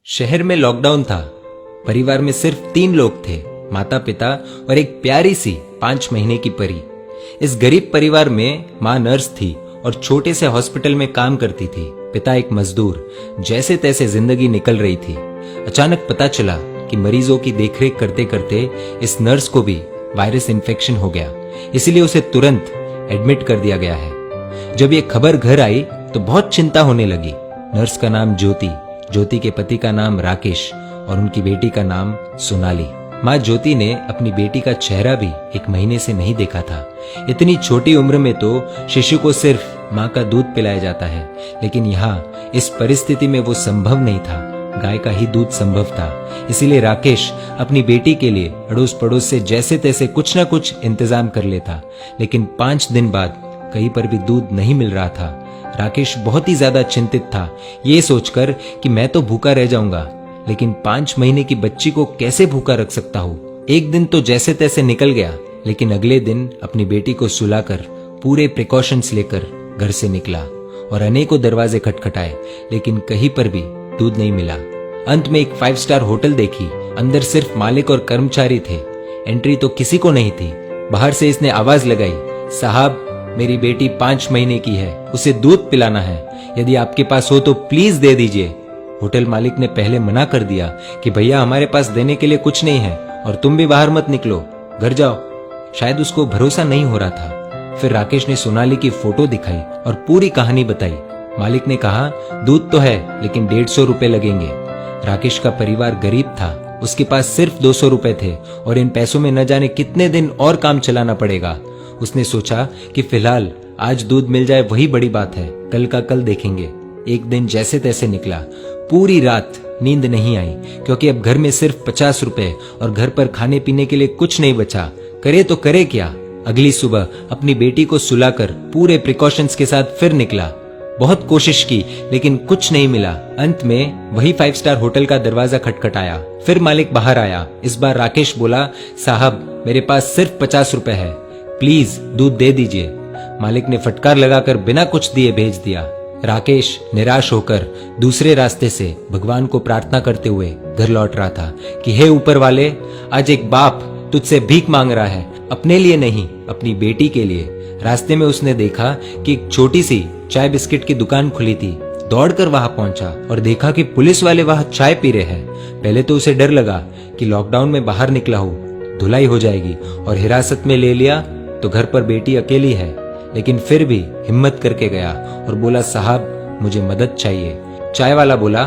शहर में लॉकडाउन था। परिवार में सिर्फ 3 लोग थे, माता पिता और एक प्यारी सी 5 महीने की परी। इस गरीब परिवार में माँ नर्स थी और छोटे से हॉस्पिटल में काम करती थी। पिता एक मजदूर। जैसे तैसे जिंदगी निकल रही थी। अचानक पता चला कि मरीजों की देखरेख करते करते इस नर्स को भी वायरस इन्फेक्शन हो गया, इसलिए उसे तुरंत एडमिट कर दिया गया है। जब ये खबर घर आई तो बहुत चिंता होने लगी। नर्स का नाम ज्योति, ज्योति के पति का नाम राकेश और उनकी बेटी का नाम सोनाली। माँ ज्योति ने अपनी बेटी का चेहरा भी 1 महीने से नहीं देखा था। इतनी छोटी उम्र में तो शिशु को सिर्फ माँ का दूध पिलाया जाता है, लेकिन यहाँ इस परिस्थिति में वो संभव नहीं था। गाय का ही दूध संभव था। इसीलिए राकेश अपनी बेटी के लिए अड़ोस पड़ोस से जैसे तैसे कुछ न कुछ इंतजाम कर लेता, लेकिन 5 दिन बाद कहीं पर भी दूध नहीं मिल रहा था। राकेश बहुत ही ज्यादा चिंतित था, ये सोचकर कि मैं तो भूखा रह जाऊंगा, लेकिन 5 महीने की बच्ची को कैसे भूखा रख सकता हूँ। एक दिन तो जैसे तैसे निकल गया, लेकिन अगले दिन अपनी बेटी को सुलाकर पूरे प्रिकॉशंस लेकर घर से निकला और अनेकों दरवाजे खटखटाए, लेकिन कहीं पर भी दूध नहीं मिला। अंत में एक 5 स्टार होटल देखी। अंदर सिर्फ मालिक और कर्मचारी थे। एंट्री तो किसी को नहीं थी। बाहर से इसने आवाज लगाई, साहब मेरी बेटी 5 महीने की है, उसे दूध पिलाना है, यदि आपके पास हो तो प्लीज दे दीजिए। होटल मालिक ने पहले मना कर दिया कि भैया हमारे पास देने के लिए कुछ नहीं है और तुम भी बाहर मत निकलो, घर जाओ। शायद उसको भरोसा नहीं हो रहा था। फिर राकेश ने सोनाली की फोटो दिखाई और पूरी कहानी बताई। मालिक ने कहा दूध तो है, लेकिन 150 रुपए लगेंगे। राकेश का परिवार गरीब था, उसके पास सिर्फ 200 रुपए थे और इन पैसों में न जाने कितने दिन और काम चलाना पड़ेगा। उसने सोचा कि फिलहाल आज दूध मिल जाए वही बड़ी बात है, कल का कल देखेंगे। एक दिन जैसे तैसे निकला। पूरी रात नींद नहीं आई, क्योंकि अब घर में सिर्फ 50 रुपए और घर पर खाने पीने के लिए कुछ नहीं बचा। करे तो करे क्या। अगली सुबह अपनी बेटी को सुलाकर पूरे प्रिकॉशंस के साथ फिर निकला। बहुत कोशिश की, लेकिन कुछ नहीं मिला। अंत में वही 5 स्टार होटल का दरवाजा खटखटाया। फिर मालिक बाहर आया। इस बार राकेश बोला, साहब मेरे पास सिर्फ 50 रुपए है, प्लीज दूध दे दीजिए। मालिक ने फटकार लगाकर बिना कुछ दिए भेज दिया। राकेश निराश होकर दूसरे रास्ते से भगवान को प्रार्थना करते हुए घर लौट रहा था कि हे ऊपर वाले, आज एक बाप तुझसे भीख मांग रहा है, अपने लिए नहीं अपनी बेटी के लिए। रास्ते में उसने देखा कि एक छोटी सी चाय बिस्किट की दुकान खुली थी। दौड़कर वहां पहुंचा और देखा कि पुलिस वाले वहां चाय पी रहे हैं। पहले तो उसे डर लगा कि लॉकडाउन में बाहर निकला हूं, धुलाई हो जाएगी और हिरासत में ले लिया तो घर पर बेटी अकेली है, लेकिन फिर भी हिम्मत करके गया और बोला, साहब मुझे मदद चाहिए। चाय वाला बोला,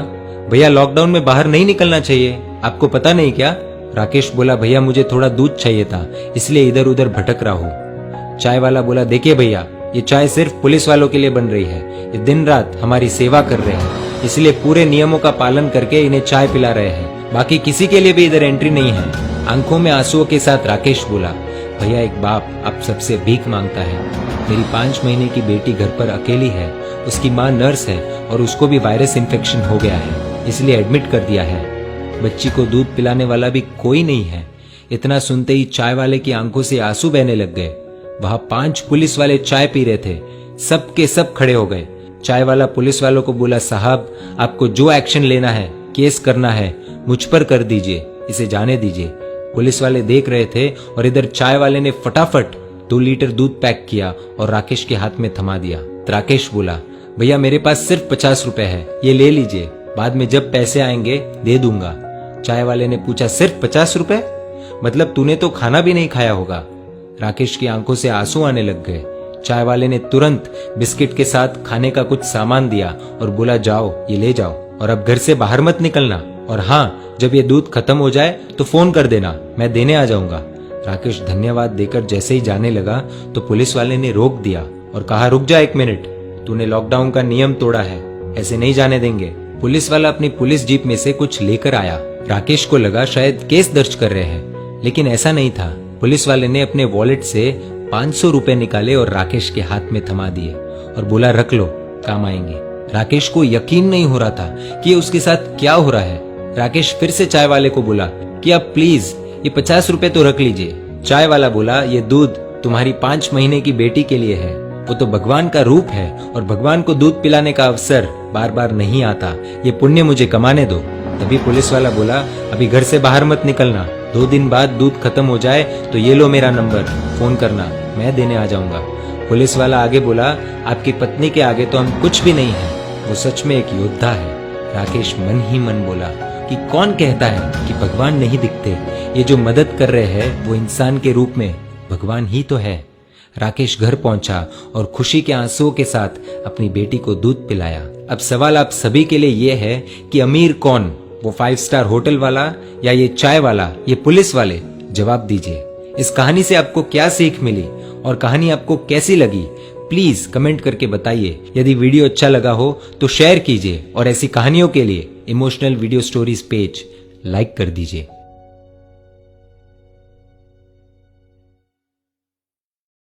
भैया लॉकडाउन में बाहर नहीं निकलना चाहिए, आपको पता नहीं क्या। राकेश बोला, भैया मुझे थोड़ा दूध चाहिए था, इसलिए इधर उधर भटक रहा हूँ। चाय वाला बोला, देखिए भैया, ये चाय सिर्फ पुलिस वालों के लिए बन रही है, ये दिन रात हमारी सेवा कर रहे हैं, इसलिए पूरे नियमों का पालन करके इन्हें चाय पिला रहे हैं, बाकी किसी के लिए भी इधर एंट्री नहीं है। आंखों में आंसुओं के साथ राकेश बोला, भैया एक बाप आप सबसे भीख मांगता है। मेरी 5 महीने की बेटी घर पर अकेली है, उसकी माँ नर्स है और उसको भी वायरस इन्फेक्शन हो गया है, इसलिए एडमिट कर दिया है। बच्ची को दूध पिलाने वाला भी कोई नहीं है। इतना सुनते ही चाय वाले की आंखों से आंसू बहने लग गए। वहां 5 पुलिस वाले चाय पी रहे थे। सब के सब खड़े हो गए। चाय वाला पुलिस वालों को बोला, साहब आपको जो एक्शन लेना है, केस करना है, मुझ पर कर दीजिए, इसे जाने दीजिए। पुलिस वाले देख रहे थे और इधर चाय वाले ने फटाफट 2 लीटर दूध पैक किया और राकेश के हाथ में थमा दिया। राकेश बोला, भैया मेरे पास सिर्फ 50 रुपए है, ये ले लीजिए, बाद में जब पैसे आएंगे दे दूंगा। चाय वाले ने पूछा, सिर्फ 50 रुपए? मतलब तूने तो खाना भी नहीं खाया होगा। राकेश की आंखों से आंसू आने लग गए। चाय वाले ने तुरंत बिस्किट के साथ खाने का कुछ सामान दिया और बोला, जाओ ये ले जाओ और अब घर से बाहर मत निकलना, और हाँ जब ये दूध खत्म हो जाए तो फोन कर देना, मैं देने आ जाऊंगा। राकेश धन्यवाद देकर जैसे ही जाने लगा तो पुलिस वाले ने रोक दिया और कहा, रुक जा 1 मिनट, तूने लॉकडाउन का नियम तोड़ा है, ऐसे नहीं जाने देंगे। पुलिस वाला अपनी पुलिस जीप में से कुछ लेकर आया। राकेश को लगा शायद केस दर्ज कर रहे हैं, लेकिन ऐसा नहीं था। पुलिस वाले ने अपने वॉलेट से 500 रुपए निकाले और राकेश के हाथ में थमा दिए और बोला, रख लो, काम आएंगे। राकेश को यकीन नहीं हो रहा था कि उसके साथ क्या हो रहा है। राकेश फिर से चाय वाले को बोला कि आप प्लीज ये 50 रुपए तो रख लीजिए। चाय वाला बोला, ये दूध तुम्हारी 5 महीने की बेटी के लिए है, वो तो भगवान का रूप है और भगवान को दूध पिलाने का अवसर बार बार नहीं आता, ये पुण्य मुझे कमाने दो। तभी पुलिस वाला बोला, अभी घर से बाहर मत निकलना, 2 दिन बाद दूध खत्म हो जाए तो ये लो मेरा नंबर, फोन करना, मैं देने आ जाऊंगा। पुलिस वाला आगे बोला, आपकी पत्नी के आगे तो हम कुछ भी नहीं है, वो सच में एक योद्धा है। राकेश मन ही मन बोला कि कौन कहता है कि भगवान नहीं दिखते, ये जो मदद कर रहे हैं वो इंसान के रूप में भगवान ही तो है। राकेश घर पहुंचा और खुशी के आंसुओं के साथ अपनी बेटी को दूध पिलाया। अब सवाल आप सभी के लिए ये है कि अमीर कौन, वो 5 स्टार होटल वाला या ये चाय वाला, ये पुलिस वाले? जवाब दीजिए। इस कहानी से आपको क्या सीख मिली और कहानी आपको कैसी लगी, प्लीज कमेंट करके बताइए। यदि वीडियो अच्छा लगा हो तो शेयर कीजिए और ऐसी कहानियों के लिए emotional video stories page like कर दीजिए।